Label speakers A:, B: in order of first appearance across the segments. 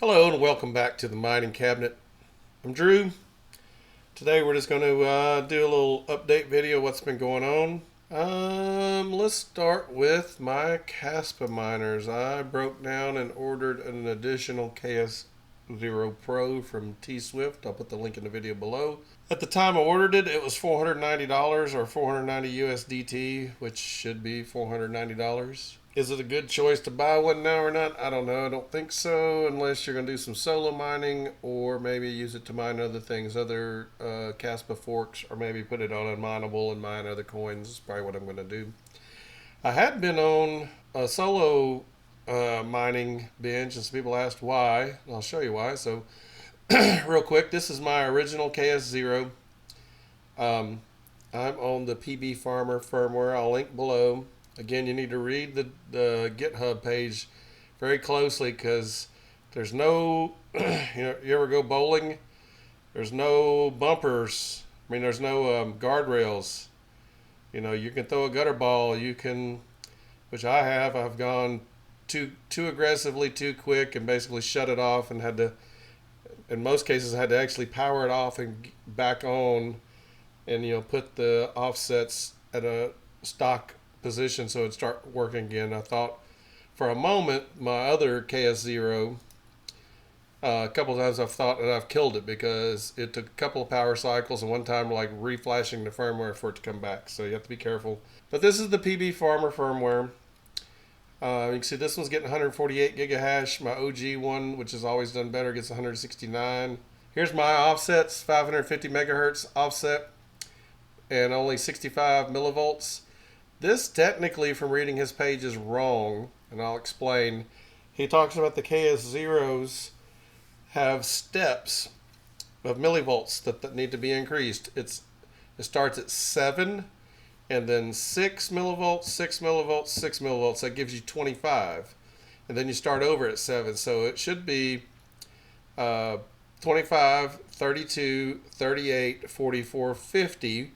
A: Hello and welcome back to the mining cabinet. I'm Drew. Today we're just going to do a little update video of what's been going on. Let's start with my kaspa miners. I broke down and ordered an additional KS0 Pro from T-Swift. I'll put the link in the video below. At the time I ordered it, it was $490 or 490 USDT, which should be $490. Is it a good choice to buy one now or not? I don't know. I don't think so, unless you're going to do some solo mining or maybe use it to mine other things, other kaspa forks, or maybe put it on unminable and mine other coins. That's probably what I'm going to do. I had been on a solo mining binge, and some people asked why. I'll show you why. So, real quick, this is my original KS0. I'm on the PB Farmer firmware. I'll link below. Again, you need to read the GitHub page very closely because there's no, you ever go bowling? There's no bumpers. I mean, there's no guardrails. You can throw a gutter ball. You can, which I have. I've gone too aggressively, too quick, and basically shut it off, and had to, in most cases, I had to actually power it off and back on, and put the offsets at a stock position so it'd start working again. I thought for a moment my other KS0, a couple of times I've thought that I've killed it because it took a couple of power cycles and one time like reflashing the firmware for it to come back. So you have to be careful. But this is the PB Farmer firmware. You can see this one's getting 148 gigahash. My OG one, which has always done better, gets 169. Here's my offsets, 550 megahertz offset and only 65 millivolts. This technically, from reading his page, is wrong, and I'll explain. He talks about the KS0s have steps of millivolts that need to be increased. It starts at 7, and then 6 millivolts, 6 millivolts, 6 millivolts. That gives you 25. And then you start over at 7. So it should be 25, 32, 38, 44, 50,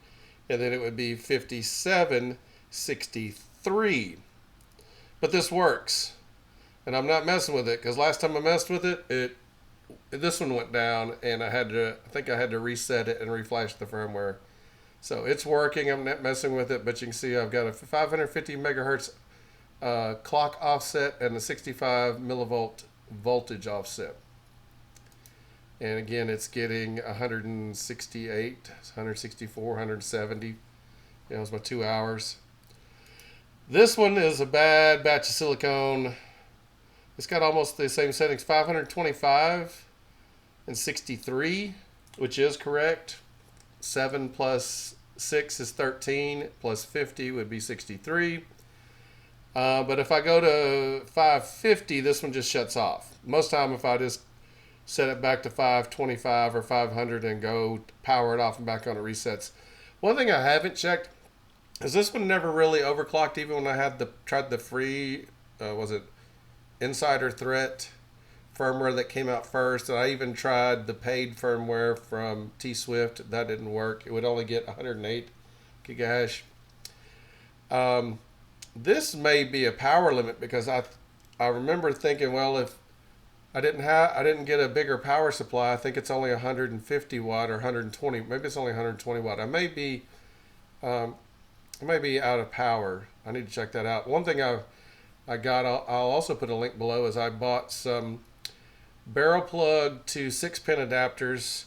A: and then it would be 57, 63. But this works, and I'm not messing with it because last time I messed with it, this one went down, and I think I had to reset it and reflash the firmware. So it's working. I'm not messing with it, but you can see I've got a 550 megahertz clock offset and a 65 millivolt voltage offset. And again, it's getting 168, 164, 170. It's my 2 hours. This one is a bad batch of silicone. It's got almost the same settings, 525 and 63, which is correct. 7 plus 6 is 13, plus 50 would be 63. But if I go to 550, this one just shuts off. Most time if I just set it back to 525 or 500 and go power it off and back on, it resets. One thing I haven't checked, because this one never really overclocked, even when I had tried the free, was it Insider Threat firmware that came out first, and I even tried the paid firmware from T-Swift. That didn't work. It would only get 108 gigahash. This may be a power limit because I remember thinking, well, if I didn't get a bigger power supply, I think it's only 150 watt or 120. Maybe it's only 120 watt. I may be out of power. I need to check that out. One thing I got, I'll also put a link below, is I bought some barrel plug to 6-pin adapters.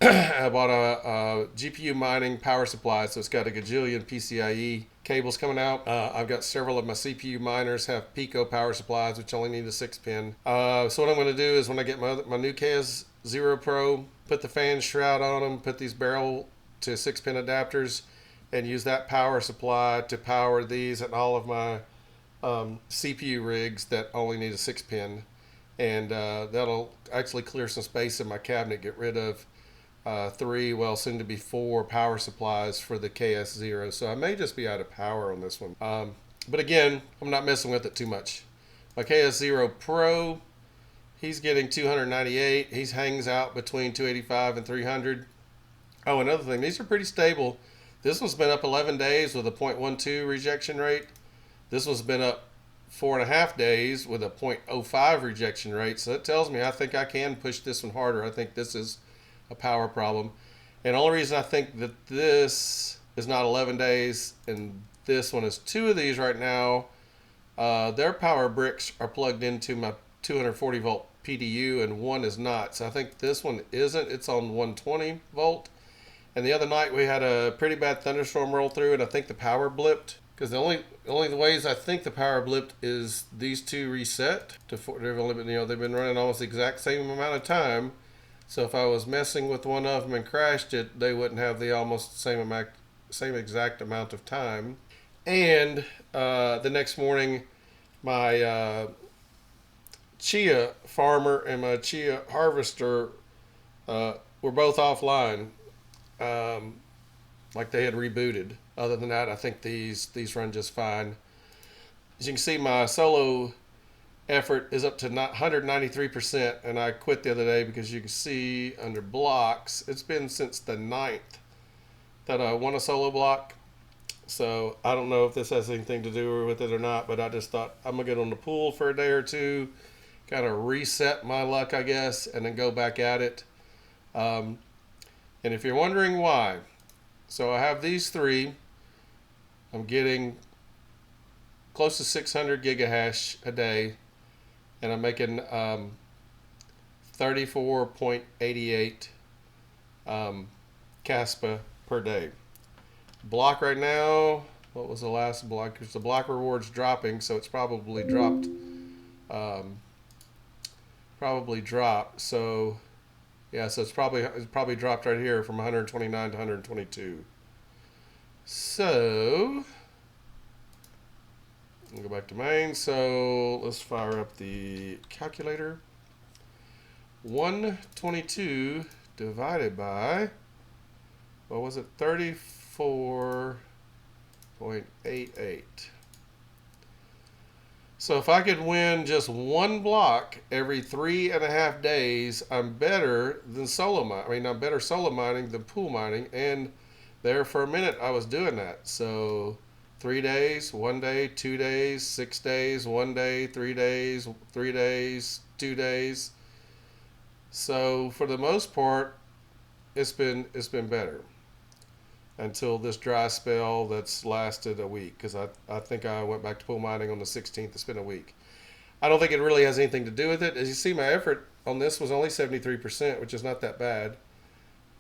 A: I bought a GPU mining power supply, so it's got a gajillion PCIe cables coming out. I've got several of my CPU miners have Pico power supplies, which only need a 6-pin. So what I'm going to do is when I get my new KS0 Pro, put the fan shroud on them, put these barrel to 6-pin adapters, and use that power supply to power these and all of my CPU rigs that only need a 6-pin. And that'll actually clear some space in my cabinet, get rid of 3, well, soon to be 4 power supplies for the KS0. So I may just be out of power on this one. But again, I'm not messing with it too much. My KS0 Pro, he's getting 298. He hangs out between 285 and 300. Oh, another thing, these are pretty stable. This one's been up 11 days with a 0.12 rejection rate. This one's been up 4.5 days with a 0.05 rejection rate. So that tells me I think I can push this one harder. I think this is a power problem. And the only reason I think that this is not 11 days and this one is 2 of these right now, their power bricks are plugged into my 240 volt PDU and one is not. So I think this one isn't. It's on 120 volt. And the other night we had a pretty bad thunderstorm roll through and I think the power blipped. Because the only ways I think the power blipped is these two reset to they've been running almost the exact same amount of time. So if I was messing with one of them and crashed it, they wouldn't have the almost same exact amount of time. And the next morning, my chia farmer and my chia harvester were both offline, like they had rebooted. Other than that, I think these run just fine. As you can see, my solo effort is up to 193%, and I quit the other day because you can see under blocks, it's been since the 9th that I won a solo block. So I don't know if this has anything to do with it or not, but I just thought I'm gonna get on the pool for a day or two, kind of reset my luck, I guess, and then go back at it. And if you're wondering why, so I have these three. I'm getting close to 600 gigahash a day, and I'm making 34.88 kaspa per day. Block right now, what was the last block? Because the block reward's dropping, so it's probably dropped. So yeah, so it's probably dropped right here from 129 to 122. So I'll go back to main. So let's fire up the calculator. 122 divided by, what was it? 34.88. So if I could win just one block every 3.5 days, I'm better than solo mining. I mean, I'm better solo mining than pool mining. And there for a minute, I was doing that. So 3 days, 1 day, 2 days, 6 days, 1 day, 3 days, 3 days, 2 days. So for the most part, it's been better until this dry spell that's lasted a week, because I think I went back to pool mining on the 16th. It's been a week. I don't think it really has anything to do with it. As you see, my effort on this was only 73%, which is not that bad.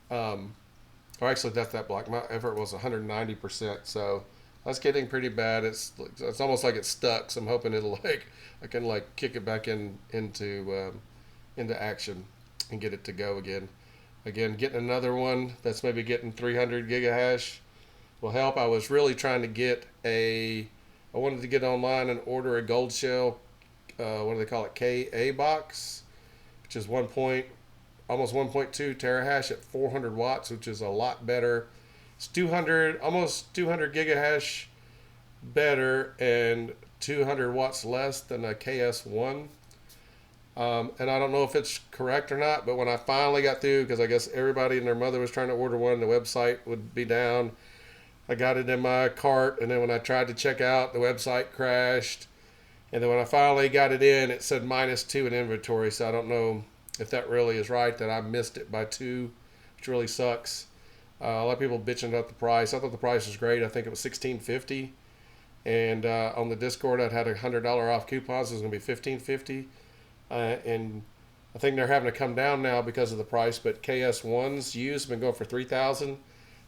A: Or actually, that's that block. My effort was 190%, so that's getting pretty bad. It's almost like it's stuck. So I'm hoping it'll I can kick it back into action and get it to go again. Again, getting another one that's maybe getting 300 gigahash will help. I was really trying to get I wanted to get online and order a gold shell, what do they call it, KA box, which is almost 1.2 terahash at 400 watts, which is a lot better. It's almost 200 gigahash better and 200 watts less than a KS1. And I don't know if it's correct or not, but when I finally got through, because I guess everybody and their mother was trying to order one, the website would be down. I got it in my cart, and then when I tried to check out, the website crashed. And then when I finally got it in, it said -2 in inventory, so I don't know if that really is right, that I missed it by 2, which really sucks. A lot of people bitching about the price. I thought the price was great. I think it was $16.50. And on the Discord, I'd had $100 off coupons. It was going to be $15.50. And I think they're having to come down now because of the price, but KS1s used have been going for $3,000.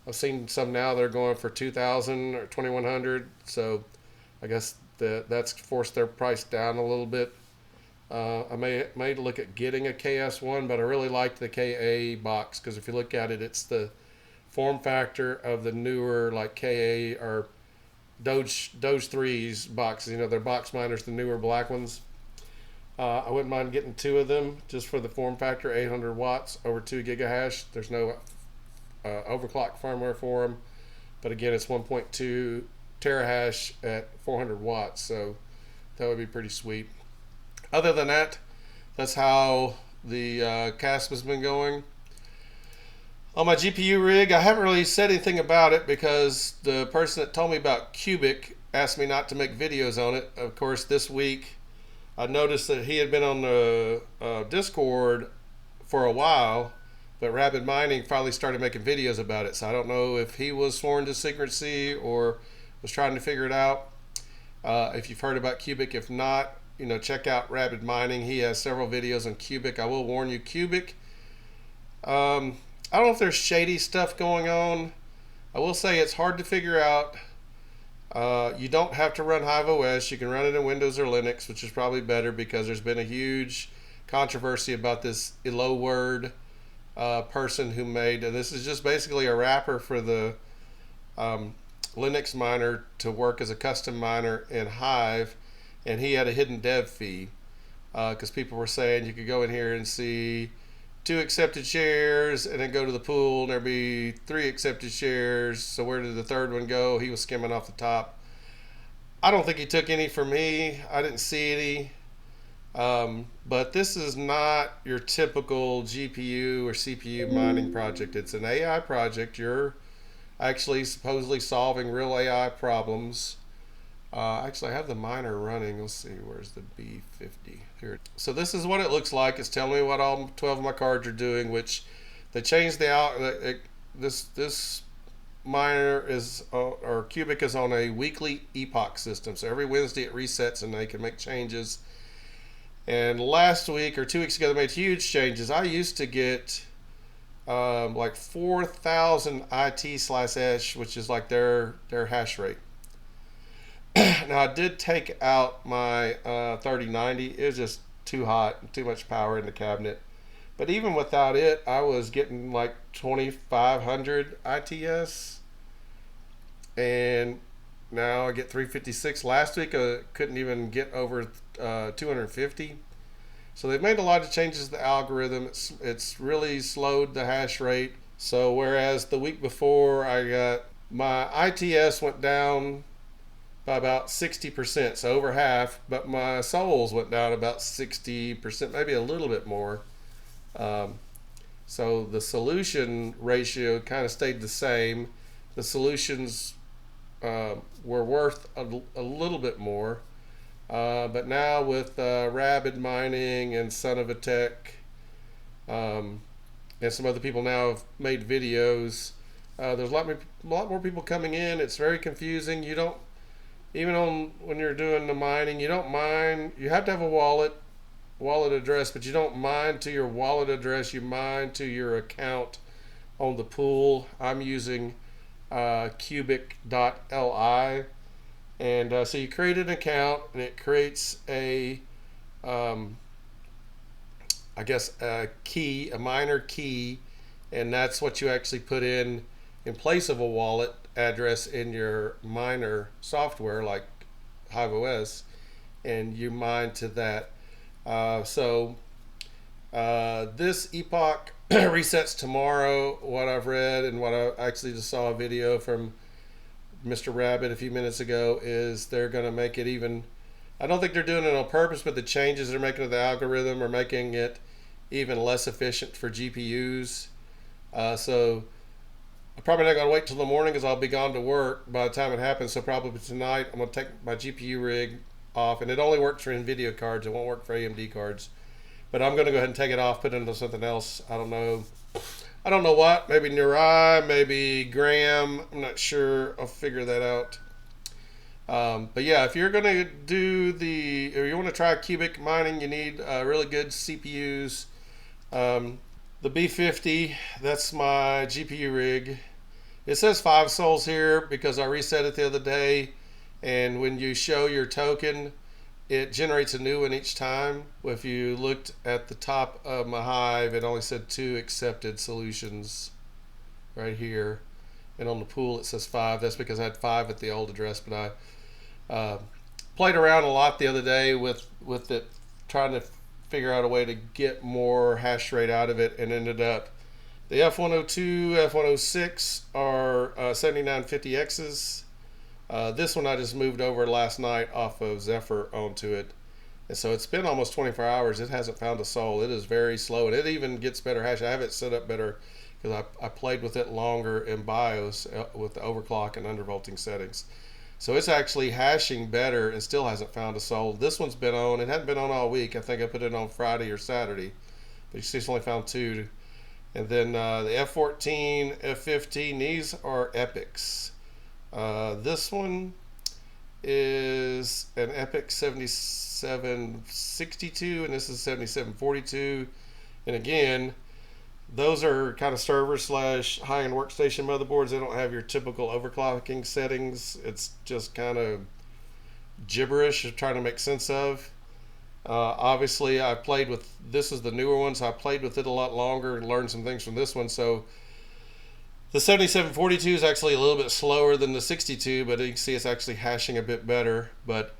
A: I've seen some now they're going for $2,000 or $2,100. So I guess that's forced their price down a little bit. I may look at getting a KS1, but I really liked the KA box, because if you look at it, it's the form factor of the newer like KA or Doge 3's boxes. You know, their box miners, the newer black ones. I wouldn't mind getting 2 of them just for the form factor, 800 watts over 2 gigahash. There's no overclock firmware for them, but again, it's 1.2 terahash at 400 watts, so that would be pretty sweet. Other than that, that's how the kaspa's been going. On my GPU rig, I haven't really said anything about it because the person that told me about Qubic asked me not to make videos on it. Of course, this week I noticed that he had been on the Discord for a while, but Rapid Mining finally started making videos about it. So I don't know if he was sworn to secrecy or was trying to figure it out. If you've heard about Qubic, if not, check out Rapid Mining. He has several videos on Qubic. I will warn you, Qubic. I don't know if there's shady stuff going on. I will say it's hard to figure out. You don't have to run Hive OS. You can run it in Windows or Linux, which is probably better because there's been a huge controversy about this Hello Word person who made, and this is just basically a wrapper for the Linux miner to work as a custom miner in Hive, and he had a hidden dev fee because people were saying you could go in here and see 2 accepted shares and then go to the pool and there'd be 3 accepted shares. So where did the third one go? He was skimming off the top. I don't think he took any from me. I didn't see any. But this is not your typical GPU or CPU mining project. It's an AI project. You're actually supposedly solving real AI problems. Actually, I have the miner running. Let's see, where's the B50? Here. So this is what it looks like. It's telling me what all 12 of my cards are doing, which they changed this miner is, or Qubic is on a weekly epoch system. So every Wednesday it resets and they can make changes. And last week or 2 weeks ago, they made huge changes. I used to get like 4,000 IT/s, which is like their hash rate. Now I did take out my 3090. It was just too hot, too much power in the cabinet. But even without it, I was getting like 2,500 ITS, and now I get 356. Last week I couldn't even get over 250. So they've made a lot of changes to the algorithm. It's really slowed the hash rate. So whereas the week before I got my ITS went down by about 60%, so over half, but my souls went down about 60%, maybe a little bit more. So the solution ratio kind of stayed the same. The solutions were worth a little bit more. But now with Rapid Mining and Son of a Tech, and some other people now have made videos, there's a lot more people coming in. It's very confusing. You don't, even when you're doing the mining, you don't mine. You have to have a wallet address, but you don't mine to your wallet address. You mine to your account on the pool. I'm using qubic.li, and so you create an account, and it creates a I guess a key, a miner key, and that's what you actually put in place of a wallet address in your miner software like Hive OS, and you mine to that. This epoch resets tomorrow. What I've read and what I actually just saw a video from Mr. Rabbit a few minutes ago is they're going to make it even, I don't think they're doing it on purpose, but the changes they're making to the algorithm are making it even less efficient for GPUs. So I'm probably not going to wait till the morning because I'll be gone to work by the time it happens. So probably tonight I'm going to take my GPU rig off, and it only works for NVIDIA cards. It won't work for AMD cards. But I'm going to go ahead and take it off, put it into something else. I don't know what. Maybe Neurai, maybe Graham. I'm not sure. I'll figure that out. But yeah, if you're going to or you want to try Qubic mining, you need really good CPUs. The B50, that's my GPU rig. It says 5 souls here because I reset it the other day, and when you show your token, it generates a new one each time. If you looked at the top of my Hive, it only said 2 accepted solutions right here, and on the pool it says 5. That's because I had 5 at the old address, but I played around a lot the other day with it, trying to figure out a way to get more hash rate out of it, and ended up the F102, F106 are 7950Xs. This one I just moved over last night off of Zephyr onto it, and so it's been almost 24 hours. It hasn't found a soul. It is very slow, and it even gets better hash. I have it set up better because I played with it longer in BIOS with the overclock and undervolting settings. So it's actually hashing better and still hasn't found a soul. This one's been on. It hadn't been on all week. I think I put it on Friday or Saturday. But you see it's only found 2. And then the F14, F15, these are epics. This one is an Epic 7762 and this is 7742. And again, those are kind of server slash high-end workstation motherboards. They don't have your typical overclocking settings. It's just kind of gibberish of trying to make sense of. Obviously, I played with, this is the newer one, so I played with it a lot longer and learned some things from this one. So the 7742 is actually a little bit slower than the 62, but you can see it's actually hashing a bit better. But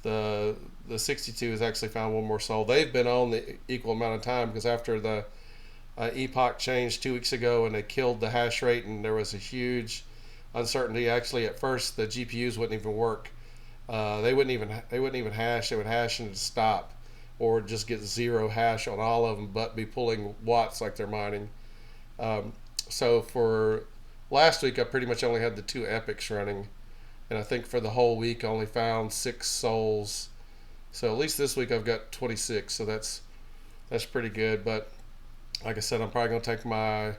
A: the 62 has actually found one more soul. They've been on the equal amount of time because after the epoch changed 2 weeks ago and they killed the hash rate and there was a huge uncertainty. Actually, at first the GPUs wouldn't even work. They wouldn't even hash. They would hash and stop, or just get 0 hash on all of them, but be pulling watts like they're mining. So for last week, I pretty much only had the 2 epics running, and I think for the whole week I only found 6 souls. So at least this week I've got 26. So that's pretty good. But like I said, I'm probably going to take my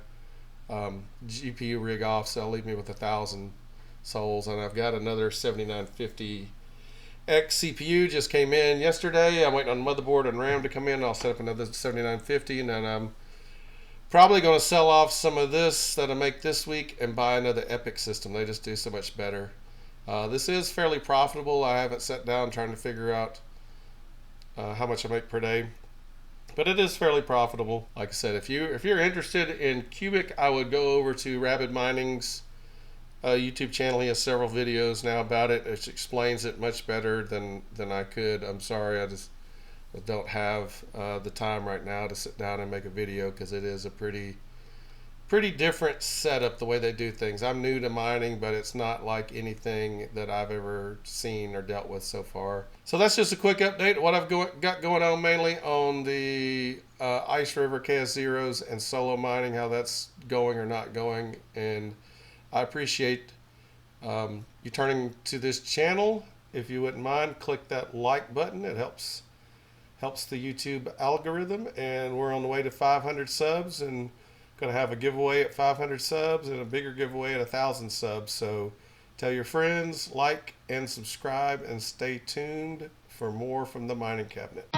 A: GPU rig off, so that'll leave me with 1,000 souls. And I've got another 7950X CPU just came in yesterday. I'm waiting on motherboard and RAM to come in. I'll set up another 7950, and then I'm probably going to sell off some of this that I make this week and buy another Epic system. They just do so much better. This is fairly profitable. I haven't sat down trying to figure out how much I make per day, but it is fairly profitable. Like I said, if you're interested in Qubic, I would go over to Rapid Mining's YouTube channel. He has several videos now about it. It explains it much better than I could. I'm sorry, I just don't have the time right now to sit down and make a video, because it is a pretty different setup the way they do things. I'm new to mining, but it's not like anything that I've ever seen or dealt with so far. So that's just a quick update of what I've got going on, mainly on the IceRiver KS0s and solo mining, how that's going or not going. And I appreciate you turning to this channel. If you wouldn't mind, click that like button. It helps the YouTube algorithm, and we're on the way to 500 subs, and going to have a giveaway at 500 subs and a bigger giveaway at 1,000 subs. So tell your friends, like and subscribe, and stay tuned for more from the mining cabinet.